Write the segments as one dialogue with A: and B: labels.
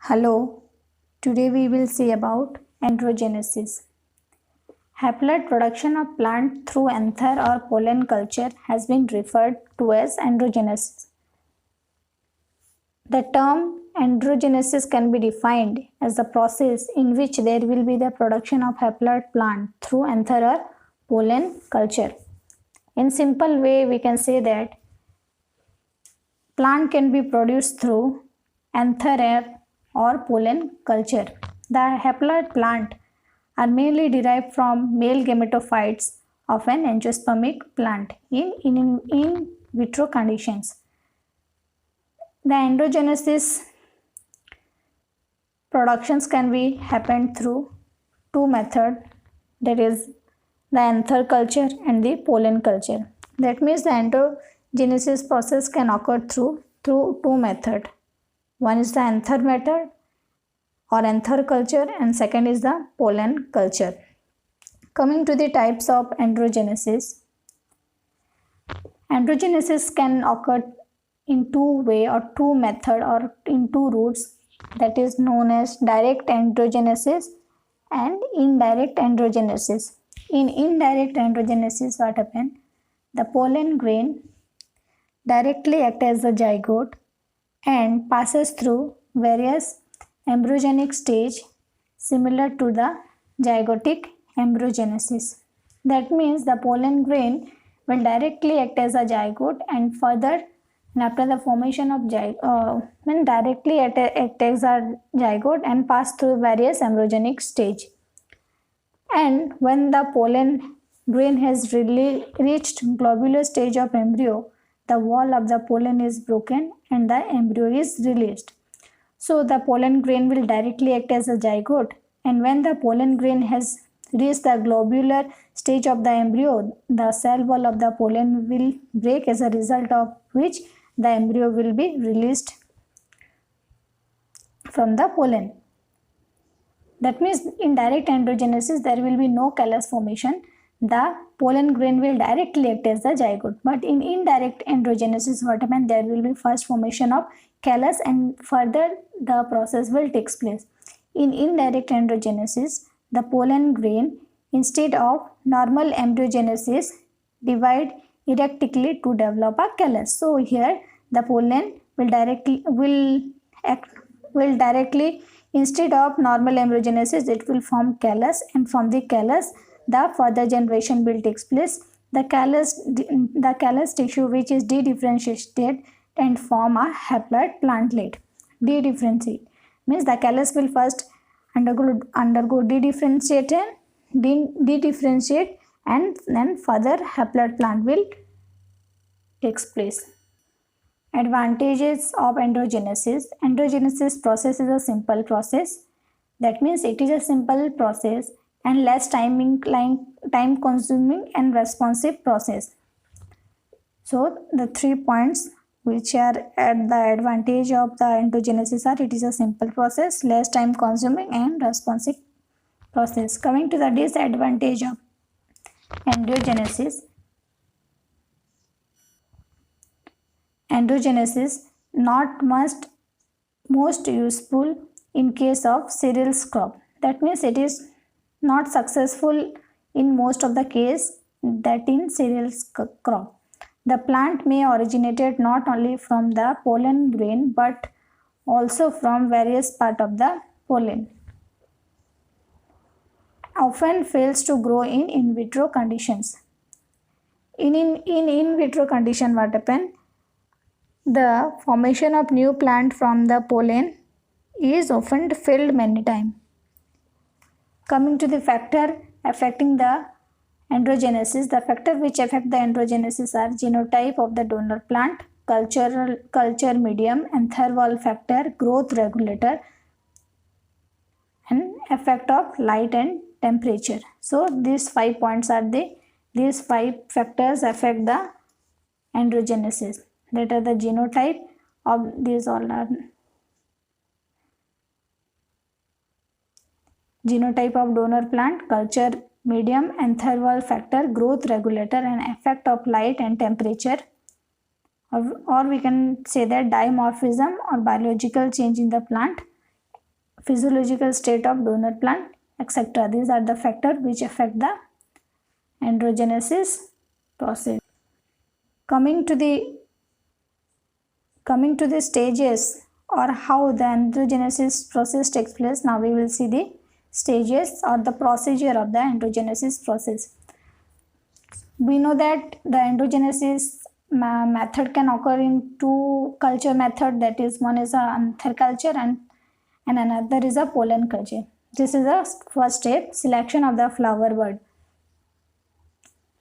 A: Hello, today we will see about androgenesis. Haploid production of plant through anther or pollen culture has been referred to as androgenesis. The term androgenesis can be defined as the process in which there will be the production of haploid plant through anther or pollen culture. In simple way, we can say that plant can be produced through anther or pollen culture. The haploid plant are mainly derived from male gametophytes of an angiospermic plant in vitro conditions. The androgenesis productions can be happened through two methods, that is the anther culture and the pollen culture. That means the androgenesis process can occur through two methods. One is the anther method or anther culture and second is the pollen culture. Coming to the types of androgenesis. Androgenesis can occur in two way or two method or in two routes, that is known as direct androgenesis and indirect androgenesis. In indirect androgenesis, what happens? The pollen grain directly acts as a zygote and passes through various embryogenic stage similar to the zygotic embryogenesis. That means the pollen grain will directly act as a zygote and further after the formation of directly act as a zygote and pass through various embryogenic stage. And when the pollen grain has reached globular stage of embryo, the wall of the pollen is broken and the embryo is released. So the pollen grain will directly act as a zygote, and when the pollen grain has reached the globular stage of the embryo, the cell wall of the pollen will break, as a result of which the embryo will be released from the pollen. That means in direct androgenesis there will be no callus formation. The pollen grain will directly act as the zygote. But in indirect androgenesis, what happens? There will be first formation of callus and further the process will take place. In indirect androgenesis, the pollen grain, instead of normal embryogenesis, divide erratically to develop a callus. So here the pollen will directly instead of normal embryogenesis, it will form callus, and from the callus the further generation will take place. The callus tissue which is dedifferentiated and form a haploid plantlet. Dedifferentiate means the callus will first undergo dedifferentiate and then further haploid plant will takes place. Advantages of androgenesis. Androgenesis process is a simple process. That means it is a simple process and less time consuming and responsive process. So the 3 points which are at the advantage of the androgenesis are: it is a simple process, less time consuming and responsive process. Coming to the disadvantage of androgenesis. Androgenesis not most useful in case of cereals crop. That means it is not successful in most of the case that in cereals crop. The plant may originated not only from the pollen grain but also from various part of the pollen. Often fails to grow in vitro conditions. In vitro condition, what happen? The formation of new plant from the pollen is often failed many times. Coming to the factor affecting the androgenesis, the factor which affect the androgenesis are genotype of the donor plant, culture medium, anther wall factor, growth regulator, and effect of light and temperature. So these 5 points are these 5 factors affect the androgenesis. That are the genotype of these all are genotype of donor plant, culture medium, anther wall factor, growth regulator, and effect of light and temperature. Or we can say that dimorphism or biological change in the plant, physiological state of donor plant, etc. These are the factors which affect the androgenesis process. Coming to the stages or how the androgenesis process takes place, now we will see the stages or the procedure of the androgenesis process. We know that the androgenesis method can occur in two culture method, that is, one is a anther culture and another is a pollen culture. This is the first step, selection of the flower bud.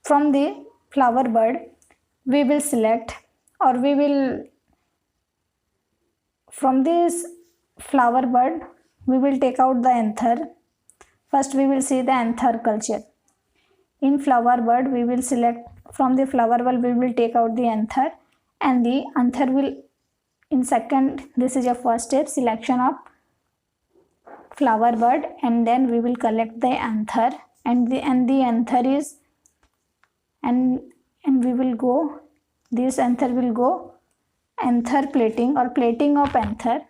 A: From the flower bud we will select, or from this flower bud we will take out the anther. First we will see the anther culture. In flower bud we will select, from the flower bud we will take out the anther, and the anther will in second, this is your first step, selection of flower bud, and then we will collect the anther, and the anther is and we will go, this anther will go anther plating or plating of anther,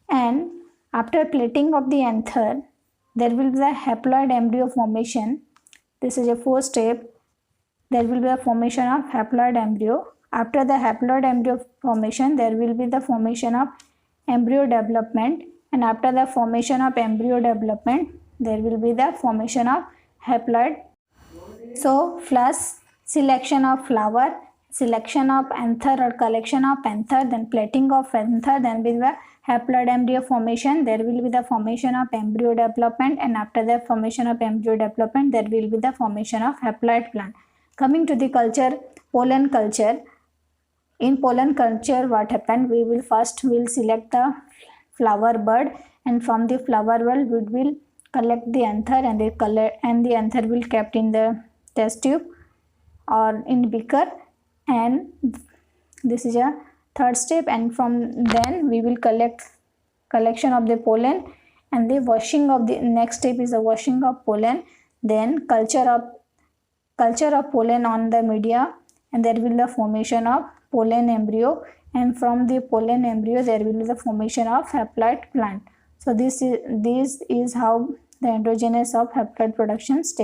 A: and after plating of the anther there will be the haploid embryo formation. This is a fourth step. There will be a formation of haploid embryo. After the haploid embryo formation there will be the formation of embryo development, and after the formation of embryo development there will be the formation of haploid. So plus selection of flower, selection of anther or collection of anther, then plating of anther, then will be the haploid embryo formation, there will be the formation of embryo development, and after the formation of embryo development there will be the formation of haploid plant. Coming to the culture, pollen culture. In pollen culture what happened, we will select the flower bud, and from the flower bud we will collect the anther, and the anther will kept in the test tube or in beaker, and this is a third step, and from then we will collection of the pollen, and the washing of the next step is the washing of pollen, then culture of pollen on the media, and there will be the formation of pollen embryo, and from the pollen embryo there will be the formation of haploid plant. So this is how the androgenesis of haploid production takes.